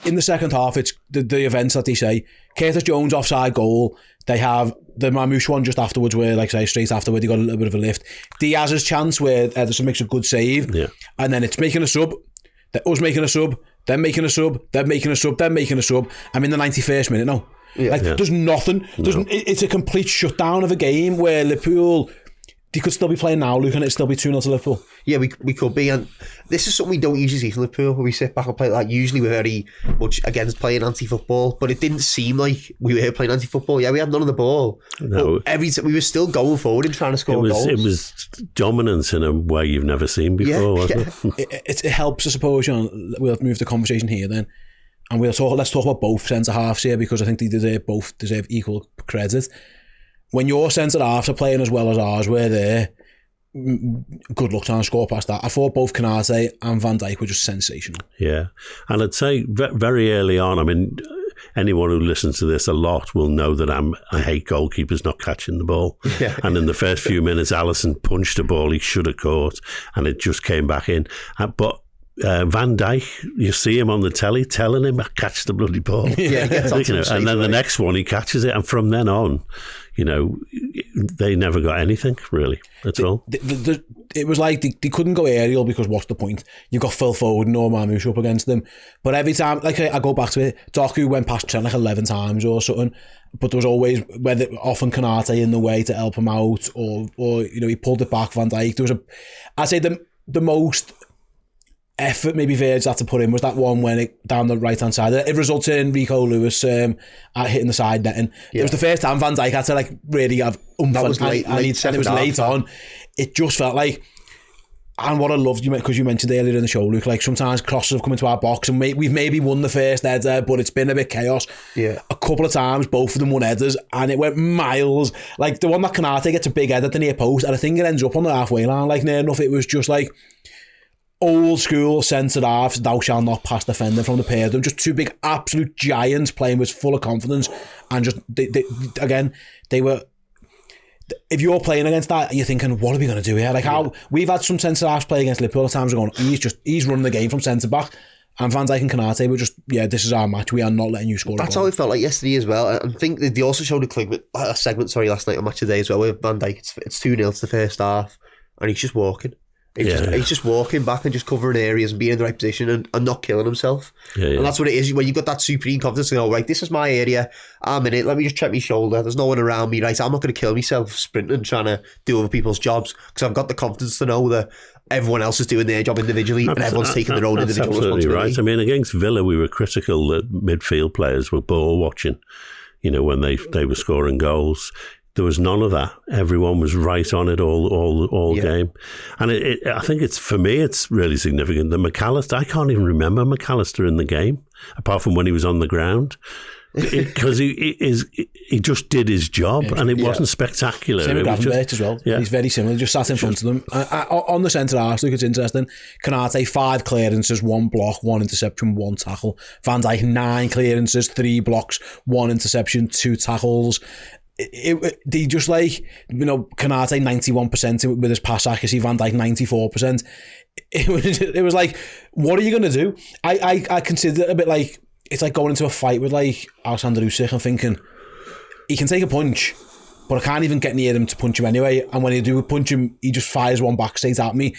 in the second half, it's the events that they say. Curtis Jones offside goal. They have the Mamouche one just afterwards where, like I say, straight afterward, he got a little bit of a lift. Diaz's chance where Ederson makes a good save. Yeah. And then it's making a sub. Us making a sub. Then making a sub. Then making a sub. Then making a sub. I'm in the 91st minute now. Yeah. There's nothing. It's a complete shutdown of a game where Liverpool... They could still be playing now, Luke, and it'd still be 2-0 to Liverpool. Yeah, we could be. And this is something we don't usually see from Liverpool, where we sit back and play like usually we're very much against playing anti-football, but it didn't seem like we were playing anti-football. Yeah, we had none of the ball. No. But we were still going forward and trying to score goals. It was dominance in a way you've never seen before, wasn't it? It helps, I suppose, John. We'll move the conversation here then. And let's talk about both centre-halves here, because I think they both deserve equal credit. When your centre-halves are playing as well as ours were there, good luck trying to score past that. I thought both Konate and Van Dijk were just sensational. Yeah. And I'd say very early on, I mean, anyone who listens to this a lot will know that I hate goalkeepers not catching the ball. Yeah. And in the first few minutes, Alisson punched a ball he should have caught, and it just came back in. But Van Dijk, you see him on the telly telling him, catch the bloody ball. Yeah, and then the next one he catches it, and from then on, they never got anything really at all. It was like they couldn't go aerial because what's the point? You've got Phil Foden or Mamouche up against them. But every time, like I go back to it, Doku went past Trent like 11 times or something. But there was always often Konate in the way to help him out, or he pulled it back. Van Dijk. I'd say the most effort maybe Virgil had to put in was that one when it down the right hand side. It resulted in Rico Lewis hitting the side netting. Yeah. It was the first time Van Dijk had to really have that was late, and it was late on. It just felt like, and what I loved, because you mentioned earlier in the show, Luke, like sometimes crosses have come into our box and we've maybe won the first header, but it's been a bit chaos. Yeah. A couple of times, both of them won headers, and it went miles. Like the one that Konate gets a big header at the near post, and I think it ends up on the halfway line, like near enough. It was just like old school centre halves, thou shalt not pass defender from the pair of them. Just two big absolute giants playing with full of confidence, and just they were. If you're playing against that, you're thinking, what are we going to do here? Like how we've had some centre halves play against Liverpool at times, going, he's running the game from centre back. And Van Dijk and Konate were just, this is our match. We are not letting you score. That's how it felt like yesterday as well. I think they also showed a segment last night on Match of the Day as well, where Van Dijk, it's 2-0 to the first half, and he's just walking. He's just walking back and just covering areas and being in the right position and not killing himself. And that's what it is when you've got that supreme confidence to go, right, this is my area, I'm in it, let me just check my shoulder, there's no one around me, right, I'm not going to kill myself sprinting trying to do other people's jobs, because I've got the confidence to know that everyone else is doing their job individually and everyone's taking their own individual responsibility. Right. I mean, against Villa we were critical that midfield players were ball watching, when they were scoring goals. There was none of that. Everyone was right on it all game. And I think for me, it's really significant that McAllister, I can't even remember McAllister in the game, apart from when he was on the ground. Because he just did his job, and it wasn't spectacular. Same with Gravenberch as well. Yeah. He's very similar. He just sat in front of them. On the centre half, look, it's interesting. Konate, 5 clearances, 1 block, 1 interception, 1 tackle. Van Dijk, 9 clearances, 3 blocks, 1 interception, 2 tackles. They just Konate 91% with his pass accuracy, Van Dijk 94%. It was like, what are you going to do? I consider it a bit like, it's like going into a fight with like Alexander Usyk and thinking, he can take a punch, but I can't even get near him to punch him anyway. And when I do punch him, he just fires one back straight at me.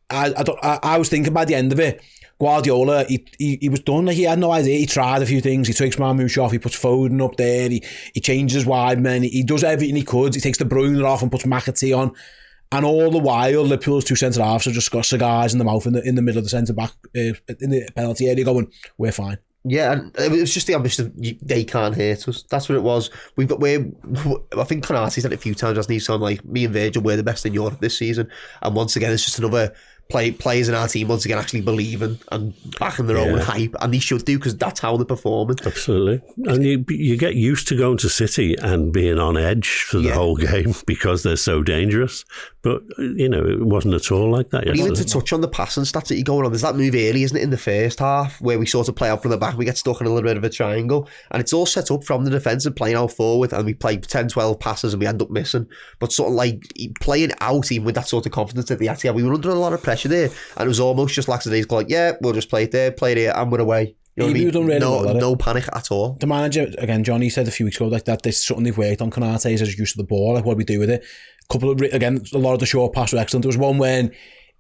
I was thinking by the end of it, Guardiola, he was done. Like, he had no idea. He tried a few things. He takes Mamouche off. He puts Foden up there. He changes wide men. He does everything he could. He takes De Bruyne off and puts McAtee on. And all the while, Liverpool's 2 centre halves have just got cigars in the mouth in the middle of the centre back in the penalty area, going, we're fine. Yeah, and it was just the ambition of they can't hurt us. That's what it was. I think Konate's said it a few times, hasn't he? So like, me and Virgil, we're the best in Europe this season. And once again, it's just another players in our team once again actually believing and backing their own hype, and they should do, because that's how they're performing. Absolutely. And you get used to going to City and being on edge for the whole game because they're so dangerous. But, it wasn't at all like that yesterday. Even to touch on the passing stats that you're going on, there's that move early, isn't it, in the first half, where we sort of play out from the back, we get stuck in a little bit of a triangle, and it's all set up from the defence and playing out forward, and we play 10-12 passes and we end up missing. But sort of like playing out, even with that sort of confidence that they actually have, we were under a lot of pressure there, and it was almost just lackadaisical, like, we'll just play it there, play it here, and we're away. You know what I mean? Done really well no panic at all. The manager, again, Johnny said a few weeks ago like that. This is something they've worked on. Konate is his use of the ball. Like, what do we do with it? A lot of the short passes were excellent. There was one when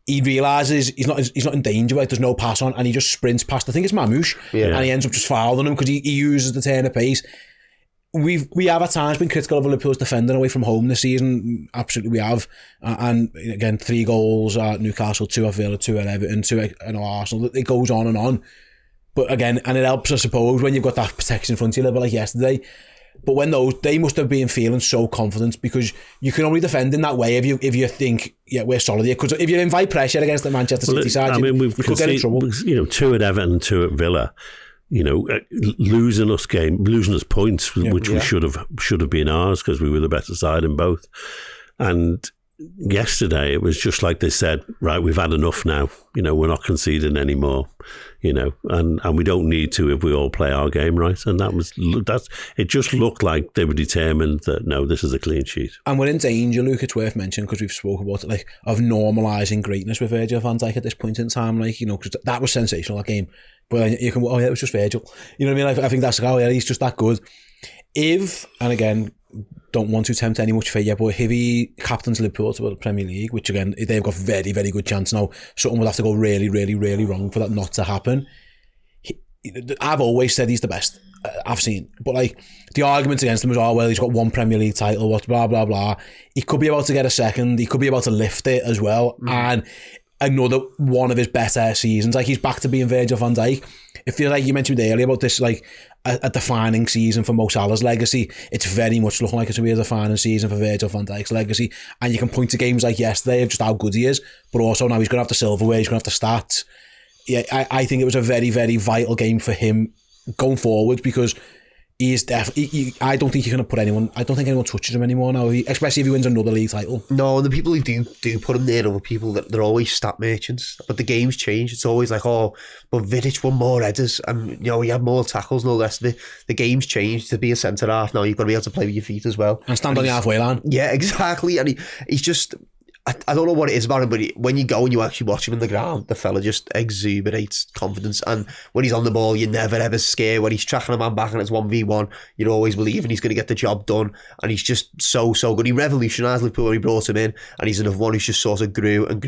he realises he's not in danger, like there's no pass on, and he just sprints past, I think it's Mamouche, and he ends up just fouling him because he uses the turn of pace. We have at times been critical of Liverpool's defending away from home this season. Absolutely we have. And again, 3 goals at Newcastle, 2 at Villa, 2 at Everton, 2 at Arsenal. It goes on and on. But again, and it helps, I suppose, when you've got that protection in front of you, a little bit like yesterday. But when they must have been feeling so confident, because you can only defend in that way if you think, yeah, we're solid here. Because if you invite pressure against the Manchester City side, you could get in trouble. 2 at Everton and 2 at Villa. Losing us points, which we should have been ours because we were the better side in both. And yesterday it was just like they said, right, we've had enough now. We're not conceding anymore. And we don't need to if we all play our game right. And it just looked like they were determined that no, this is a clean sheet. And we're in danger, Luke. It's worth mentioning because we've spoken about it, like, of normalising greatness with Virgil van Dijk at this point in time. Like, because that was sensational, that game. But you can, it was just Virgil. You know what I mean? I think that's like, he's just that good. And again, don't want to tempt any much fate, but if he captains Liverpool to the Premier League, which again, they've got very, very good chance now, something would have to go really, really, really wrong for that not to happen. I've always said he's the best I've seen. But like, the argument against him was, he's got 1 Premier League title, blah, blah, blah. He could be about to get a second. He could be about to lift it as well. And another one of his better seasons. Like, he's back to being Virgil van Dijk. It feels like you mentioned earlier about this, like a defining season for Mo Salah's legacy. It's very much looking like it's going to be a defining season for Virgil van Dijk's legacy. And you can point to games like yesterday of just how good he is, but also now he's going to have the silverware, he's going to have the stats. Yeah, I think it was a very, very vital game for him going forward, because he is definitely. I don't think I don't think anyone touches him anymore now, especially if he wins another league title. No, the people who do put him there are people that they're always stat merchants. But the game's changed. It's always like, but Vidic won more headers, and he had more tackles and all the rest of it. The game's changed. To be a centre half now, you've got to be able to play with your feet as well and stand on the halfway line. Yeah, exactly. And he's just. I don't know what it is about him, but when you go and you actually watch him in the ground, the fella just exuberates confidence. And when he's on the ball, you're never ever scared. When he's tracking a man back and it's 1v1, you're always believing he's going to get the job done. And he's just so good. He revolutionised Liverpool when he brought him in, and he's another one who's just sort of grew. And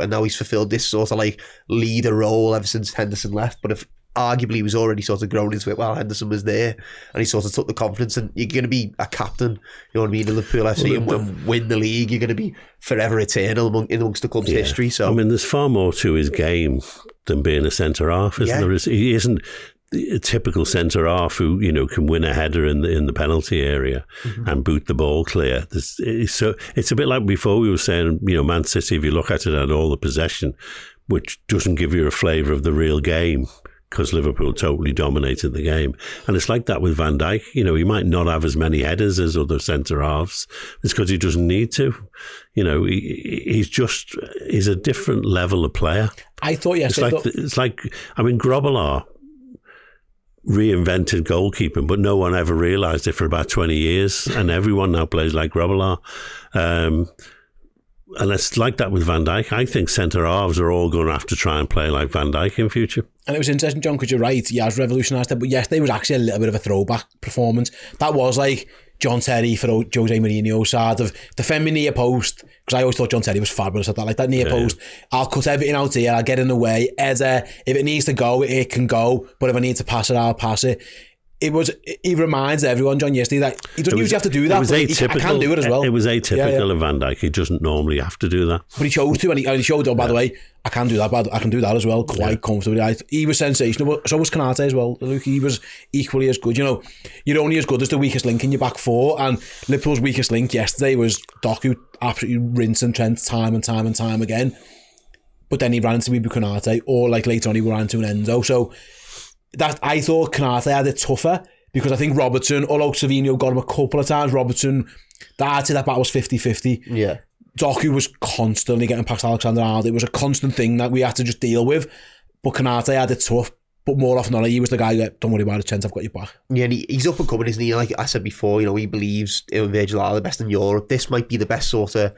now he's fulfilled this sort of like leader role ever since Henderson left. But if arguably he was already sort of grown into it while Henderson was there, and he sort of took the confidence. And you're going to be a captain, you know what I mean, in Liverpool FC, and win the league. You're going to be forever eternal amongst the club's history. So there's far more to his game than being a centre half, isn't there? He isn't a typical centre half who can win a header in the penalty area and boot the ball clear. So it's a bit like before we were saying, Man City, if you look at it, had all the possession, which doesn't give you a flavour of the real game, because Liverpool totally dominated the game. And it's like that with Van Dijk. He might not have as many headers as other centre-halves. It's because he doesn't need to. He's a different level of player. I thought it's like Grobbelaar reinvented goalkeeping, but no one ever realised it for about 20 years. And everyone now plays like Grobbelaar. And it's like that with Van Dijk. I think centre-halves are all going to have to try and play like Van Dijk in future. And it was interesting, John, because you're right, he has revolutionised it, but yesterday was actually a little bit of a throwback performance. That was like John Terry for Jose Mourinho's side of defend me near post, because I always thought John Terry was fabulous at that, like that near post. I'll cut everything out here, I'll get in the way. If it needs to go, it can go, but if I need to pass it, I'll pass it. He reminds everyone, John, yesterday, that he doesn't usually have to do that, but I can do it as well. It was atypical of Van Dijk. He doesn't normally have to do that. But he chose to, and he showed, by the way, I can do that, but I can do that as well quite comfortably. He was sensational, but so was Konate as well. Luke, he was equally as good. You're only as good as the weakest link in your back four, and Liverpool's weakest link yesterday was Doku, absolutely rinsing Trent time and time again. But then he ran into Konate, or like later on he ran into an Enzo. So that I thought Konate had it tougher, because I think Robertson, although Savino got him a couple of times, Robertson, that battle was 50-50. Yeah. Doku was constantly getting past Alexander-Arnold. It was a constant thing that we had to just deal with. But Konate had it tough. But more often than not, he was the guy that, don't worry about it, Trent, I've got your back. Yeah, and he's up and coming, isn't he? Like I said before, he believes him and Virgil are the best in Europe. This might be the best sort of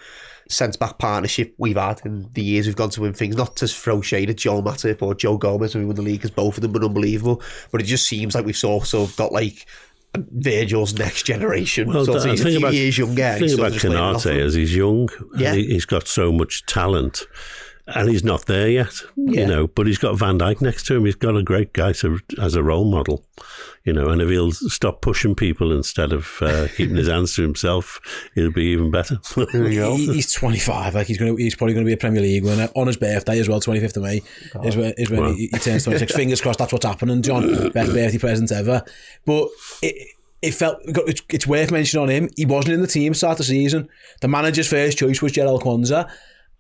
centre-back partnership we've had in the years we've gone to win things. Not to throw shade at Joe Matip or Joe Gomez when we won the league, because both of them were unbelievable. But it just seems like we've sort of got like Virgil's next generation. Well, so he's a few years younger. The thing about Konate is he's young. Yeah. And he's got so much talent. And he's not there yet, but he's got Van Dijk next to him. He's got a great guy as a role model, and if he'll stop pushing people instead of keeping his hands to himself, he'll be even better. There you go. He's 25. Like he's probably going to be a Premier League winner on his birthday as well. 25th of May is when he turns 26. Fingers crossed that's what's happening, John. Best birthday present ever. But it's worth mentioning on him. He wasn't in the team start of the season. The manager's first choice was Gerald Kwanzaa.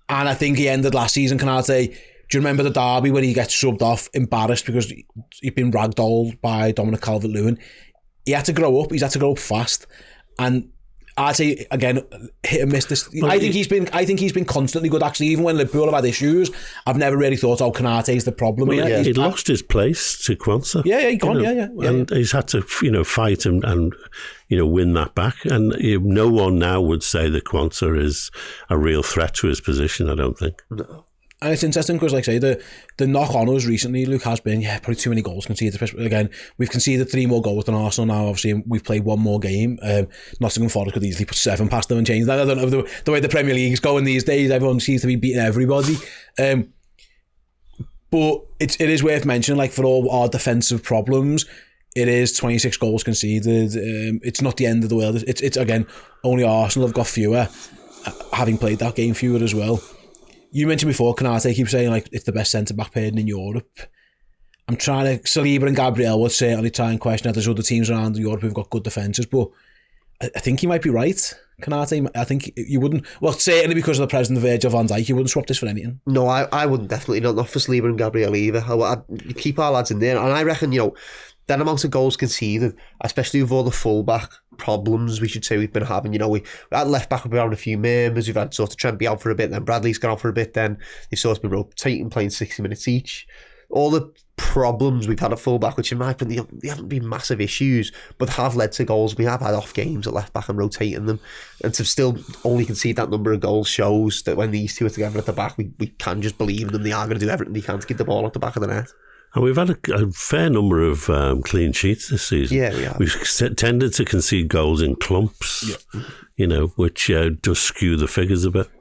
And I think he ended last season, Konate. Do you remember the derby when he gets subbed off, embarrassed because he'd been ragdolled by Dominic Calvert-Lewin? He had to grow up. He's had to grow up fast. And I'd say, again, hit and miss this. I think he's been constantly good, actually. Even when Liverpool have had issues, I've never really thought, Konate's the problem here. Yeah, he'd lost his place to Kwanzaa. Yeah, he gone, yeah. And he's had to, fight and win that back. And no one now would say that Kwanzaa is a real threat to his position, I don't think. No. And it's interesting because, like I say, the knock on us recently, Luke, has been, probably too many goals conceded. Again, we've conceded 3 more goals than Arsenal now. Obviously, we've played 1 more game. Nottingham Forest could easily put 7 past them and change that. I don't know the way the Premier League is going these days. Everyone seems to be beating everybody. But it is worth mentioning, like, for all our defensive problems, it is 26 goals conceded. It's not the end of the world. It's again, only Arsenal have got fewer, having played that game fewer as well. You mentioned before, Konate keeps saying like it's the best centre-back pairing in Europe. I'm trying to... Saliba and Gabriel would certainly try and question that. There's other teams around Europe who've got good defences, but I think he might be right, Konate. I think you wouldn't... Well, certainly because of the presence of Virgil van Dijk, you wouldn't swap this for anything. No, I wouldn't, definitely not for Saliba and Gabriel either. I'd keep our lads in there, and I reckon, that amount of goals conceded, especially with all the full-back problems we should say we've been having. We at left back, we've been having a few members. We've had sort of Trent be out for a bit, then Bradley's gone out for a bit, then they've sort of been rotating, playing 60 minutes each. All the problems we've had at full-back, which in my opinion, they haven't been massive issues, but have led to goals. We have had off games at left back and rotating them. And to still only concede that number of goals shows that when these two are together at the back, we can just believe in them. They are going to do everything they can to get the ball at the back of the net. And we've had a fair number of clean sheets this season. Yeah, we have. We've tended to concede goals in clumps, which does skew the figures a bit.